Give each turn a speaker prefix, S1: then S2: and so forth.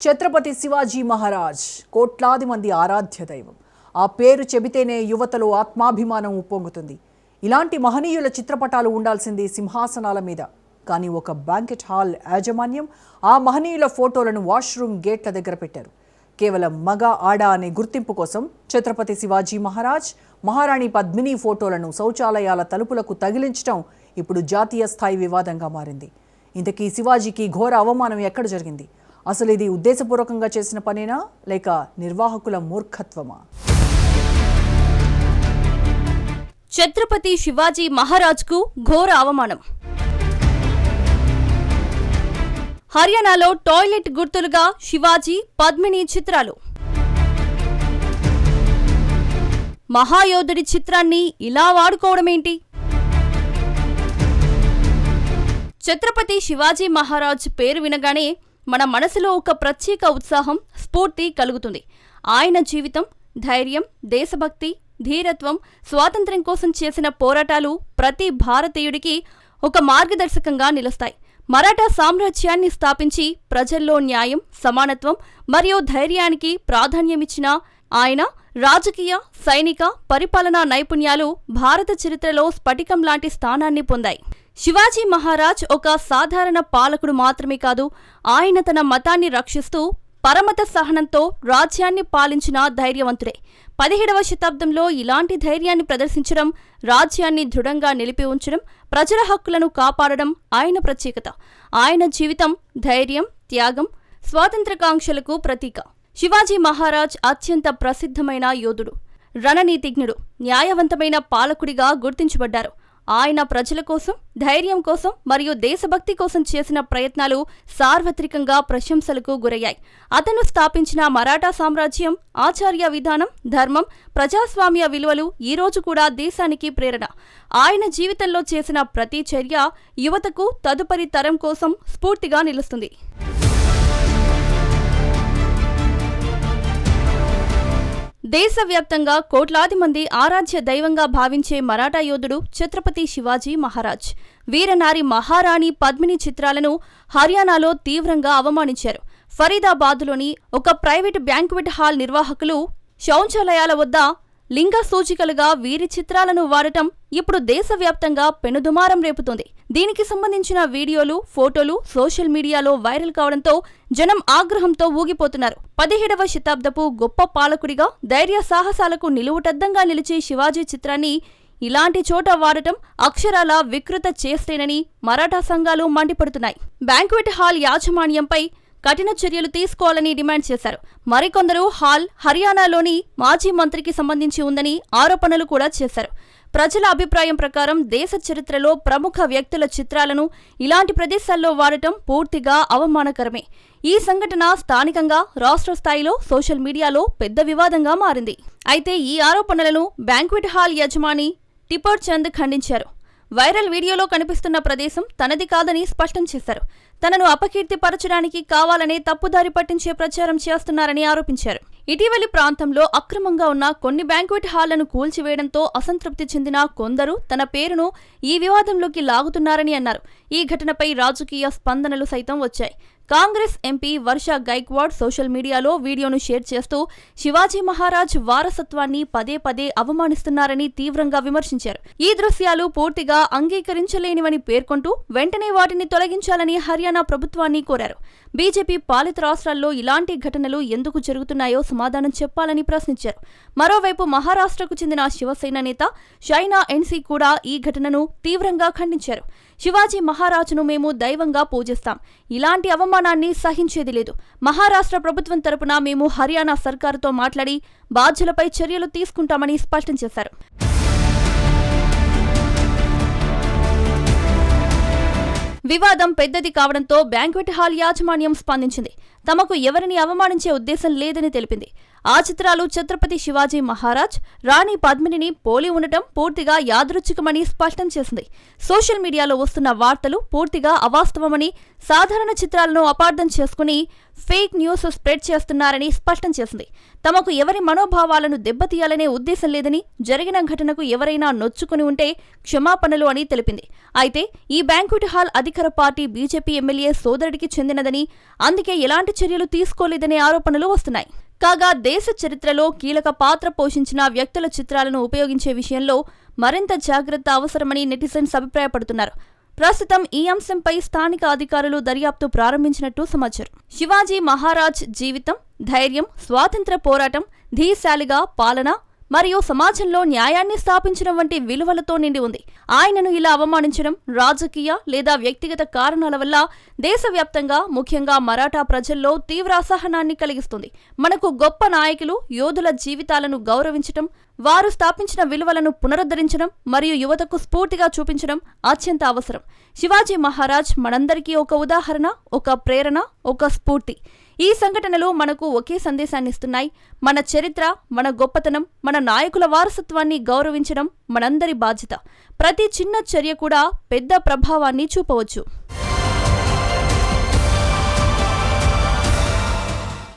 S1: ఛత్రపతి శివాజీ మహారాజ్ కోట్లాది మంది ఆరాధ్య దైవం. ఆ పేరు చెబితేనే యువతలో ఆత్మాభిమానం ఉప్పొంగుతుంది. ఇలాంటి మహనీయుల చిత్రపటాలు ఉండాల్సింది సింహాసనాల మీద. కానీ ఒక బ్యాంకెట్ హాల్ యాజమాన్యం ఆ మహనీయుల ఫోటోలను వాష్రూమ్ గేట్ల దగ్గర పెట్టారు. కేవలం మగ ఆడ అనే గుర్తింపు కోసం ఛత్రపతి శివాజీ మహారాజ్, మహారాణి పద్మిని ఫోటోలను శౌచాలయాల తలుపులకు తగిలించడం ఇప్పుడు జాతీయ స్థాయి వివాదంగా మారింది. ఇంతకీ శివాజీకి ఘోర అవమానం ఎక్కడ జరిగింది? అసలు ఇది ఉద్దేశపూర్వకంగా చేసిన పనేనా లేక నిర్వాహకుల మూర్ఖత్వమా?
S2: ఛత్రపతి శివాజీ మహారాజ్కు ఘోర అవమానం. హర్యానాలో టాయిలెట్ గుర్తులుగా శివాజీ, పద్మిని చిత్రాలు. మహాయోధుడి చిత్రాన్ని ఇలా వాడుకోవడమేంటి? ఛత్రపతి శివాజీ మహారాజ్ పేరు వినగానే మన మనసులో ఒక ప్రత్యేక ఉత్సాహం, స్ఫూర్తి కలుగుతుంది. ఆయన జీవితం, ధైర్యం, దేశభక్తి, ధీరత్వం, స్వాతంత్ర్యం కోసం చేసిన పోరాటాలు ప్రతి భారతీయుడికి ఒక మార్గదర్శకంగా నిలుస్తాయి. మరాఠా సామ్రాజ్యాన్ని స్థాపించి ప్రజల్లో న్యాయం, సమానత్వం మరియు ధైర్యానికి ప్రాధాన్యమిచ్చిన ఆయన రాజకీయ, సైనిక, పరిపాలనా నైపుణ్యాలు భారత చరిత్రలో స్ఫటికం లాంటి స్థానాన్ని పొందాయి. శివాజీ మహారాజ్ ఒక సాధారణ పాలకుడు మాత్రమే కాదు, ఆయన తన మతాన్ని రక్షిస్తూ పరమత సహనంతో రాజ్యాన్ని పాలించిన ధైర్యవంతుడే. 17వ శతాబ్దంలో ఇలాంటి ధైర్యాన్ని ప్రదర్శించడం, రాజ్యాన్ని దృఢంగా నిలిపి ఉంచడం, ప్రజల హక్కులను కాపాడడం ఆయన ప్రత్యేకత. ఆయన జీవితం ధైర్యం, త్యాగం, స్వాతంత్ర్యకాంక్షలకు ప్రతీక. శివాజీ మహారాజ్ అత్యంత ప్రసిద్ధమైన యోధుడు, రణనీతిజ్ఞుడు, న్యాయవంతమైన పాలకుడిగా గుర్తించబడ్డారు. ఆయన ప్రజల కోసం, ధైర్యం కోసం మరియు దేశభక్తి కోసం చేసిన ప్రయత్నాలు సార్వత్రికంగా ప్రశంసలకు గురయ్యాయి. అతను స్థాపించిన మరాఠా సామ్రాజ్యం, ఆచార్య విధానం, ధర్మం, ప్రజాస్వామ్య విలువలు ఈరోజు కూడా దేశానికి ప్రేరణ. ఆయన జీవితంలో చేసిన ప్రతి చర్య యువతకు, తదుపరి తరం కోసం స్ఫూర్తిగా నిలుస్తుంది. దేశవ్యాప్తంగా కోట్లాది మంది ఆరాధ్య దైవంగా భావించే మరాఠా యోధుడు ఛత్రపతి శివాజీ మహారాజ్. వీరనారి మహారాణి పద్మిని చిత్రాలను హర్యానాలో తీవ్రంగా అవమానించారు. ఫరీదాబాద్లోని ఒక ప్రైవేటు బ్యాంక్వెట్ హాల్ నిర్వాహకులు శౌచాలయాల వద్ద లింగ సూచికలుగా వీరి చిత్రాలను వాడటం ఇప్పుడు దేశవ్యాప్తంగా పెనుదుమారం రేపుతోంది. దీనికి సంబంధించిన వీడియోలు, ఫోటోలు సోషల్ మీడియాలో వైరల్ కావడంతో జనం ఆగ్రహంతో ఊగిపోతున్నారు. 17వ శతాబ్దపు గొప్ప పాలకుడిగా, ధైర్య సాహసాలకు నిలువుటద్దంగా నిలిచే శివాజీ చిత్రాన్ని ఇలాంటి చోట వాడటం అక్షరాల వికృత చేస్తేనని మరాఠా సంఘాలు మండిపడుతున్నాయి. బ్యాంక్వెట్ హాల్ యాజమాన్యంపై కఠిన చర్యలు తీసుకోవాలని డిమాండ్ చేశారు. మరికొందరు హాల్ హర్యానాలోని మాజీ మంత్రికి సంబంధించి ఉందని ఆరోపణలు కూడా చేశారు. ప్రజల అభిప్రాయం ప్రకారం దేశ చరిత్రలో ప్రముఖ వ్యక్తుల చిత్రాలను ఇలాంటి ప్రదేశాల్లో వాడటం పూర్తిగా అవమానకరమే. ఈ సంఘటన స్థానికంగా, రాష్ట్ర స్థాయిలో సోషల్ మీడియాలో పెద్ద వివాదంగా మారింది. అయితే ఈ ఆరోపణలను బ్యాంక్వెట్ హాల్ యజమాని టిపర్ చంద్ ఖండించారు. వైరల్ వీడియోలో కనిపిస్తున్న ప్రదేశం తనది కాదని స్పష్టం చేశారు. తనను అపకీర్తిపరచడానికి కావాలనే తప్పుదారి పట్టించే ప్రచారం చేస్తున్నారని ఆరోపించారు. ఇటీవలి ప్రాంతంలో అక్రమంగా ఉన్న కొన్ని బ్యాంక్వెట్ హాళ్లను కూల్చివేయడంతో అసంతృప్తి చెందిన కొందరు తన పేరును ఈ వివాదంలోకి లాగుతున్నారని అన్నారు. ఈ ఘటనపై రాజకీయ స్పందనలు సైతం వచ్చాయి. కాంగ్రెస్ ఎంపీ వర్ష గైక్వాడ్ సోషల్ మీడియాలో వీడియోను షేర్ చేస్తూ శివాజీ మహారాజ్ వారసత్వాన్ని పదే పదే అవమానిస్తున్నారని తీవ్రంగా విమర్శించారు. ఈ దృశ్యాలు పూర్తిగా అంగీకరించలేనివని పేర్కొంటూ వెంటనే వాటిని తొలగించాలని హర్యానా ప్రభుత్వాన్ని కోరారు. బీజేపీ పాలిత రాష్ట్రాల్లో ఇలాంటి ఘటనలు ఎందుకు జరుగుతున్నాయో సమాధానం చెప్పాలని ప్రశ్నించారు. మరోవైపు మహారాష్ట్రకు చెందిన శివసేన నేత షైనా ఎన్సీ కూడా ఈ ఘటనను తీవ్రంగా ఖండించారు. శివాజీ మహారాజును మేము దైవంగా పూజిస్తాం. ఇలాంటి అవమానాన్ని సహించేది లేదు. మహారాష్ట్ర ప్రభుత్వం తరపున మేము హర్యానా సర్కారుతో మాట్లాడి బాధ్యులపై చర్యలు తీసుకుంటామని స్పష్టం చేశారు. వివాదం పెద్దది కావడంతో బ్యాంక్వెట్ హాల్ యాజమాన్యం స్పందించింది. తమకు ఎవరిని అవమానించే ఉద్దేశం లేదని తెలిపింది. ఆ చిత్రాలు ఛత్రపతి శివాజీ మహారాజ్, రాణి పద్మినిని పోలి ఉండటం పూర్తిగా యాదృచ్ఛికమని స్పష్టం చేసింది. సోషల్ మీడియాలో వస్తున్న వార్తలు పూర్తిగా అవాస్తవమని, సాధారణ చిత్రాలను అపార్థం చేసుకుని ఫేక్ న్యూస్ స్ప్రెడ్ చేస్తున్నారని స్పష్టం చేసింది. తమకు ఎవరి మనోభావాలను దెబ్బతీయాలనే ఉద్దేశం లేదని, జరిగిన ఘటనకు ఎవరైనా నొచ్చుకుని ఉంటే క్షమాపణలు అని తెలిపింది. అయితే ఈ బ్యాంక్వెట్ హాల్ అధికార పార్టీ బీజేపీ ఎమ్మెల్యే సోదరుడికి చెందినదని, అందుకే ఎలాంటి చర్యలు తీసుకోలేదనే ఆరోపణలు వస్తున్నాయి. కాగా దేశ చరిత్రలో కీలక పాత్ర పోషించిన వ్యక్తుల చిత్రాలను ఉపయోగించే విషయంలో మరింత జాగ్రత్త అవసరమని నెటిజన్స్ అభిప్రాయపడుతున్నారు. ప్రస్తుతం ఈ అంశంపై స్థానిక అధికారులు దర్యాప్తు ప్రారంభించినట్టు సమాచారం. శివాజీ మహారాజ్ జీవితం, ధైర్యం, స్వాతంత్ర్య పోరాటం, ధీశాలిగా పాలన మరియు సమాజంలో న్యాయాన్ని స్థాపించడం వంటి విలువలతో నిండి ఉంది. ఆయనను ఇలా అవమానించడం రాజకీయ లేదా వ్యక్తిగత కారణాల వల్ల దేశవ్యాప్తంగా, ముఖ్యంగా మరాఠా ప్రజల్లో తీవ్ర అసహనాన్ని కలిగిస్తుంది. మనకు గొప్ప నాయకులు, యోధుల జీవితాలను గౌరవించడం, వారు స్థాపించిన విలువలను పునరుద్ధరించడం మరియు యువతకు స్ఫూర్తిగా చూపించడం అత్యంత అవసరం. శివాజీ మహారాజ్ మనందరికీ ఒక ఉదాహరణ, ఒక ప్రేరణ, ఒక స్ఫూర్తి. ఈ సంఘటనలు మనకు ఒకే సందేశాన్ని ఇస్తున్నాయి. మన చరిత్ర, మన గొప్పతనం, మన నాయకుల వారసత్వాన్ని గౌరవించడం మనందరి బాధ్యత. ప్రతి చిన్న చర్య కూడా పెద్ద ప్రభావాన్ని చూపవచ్చు.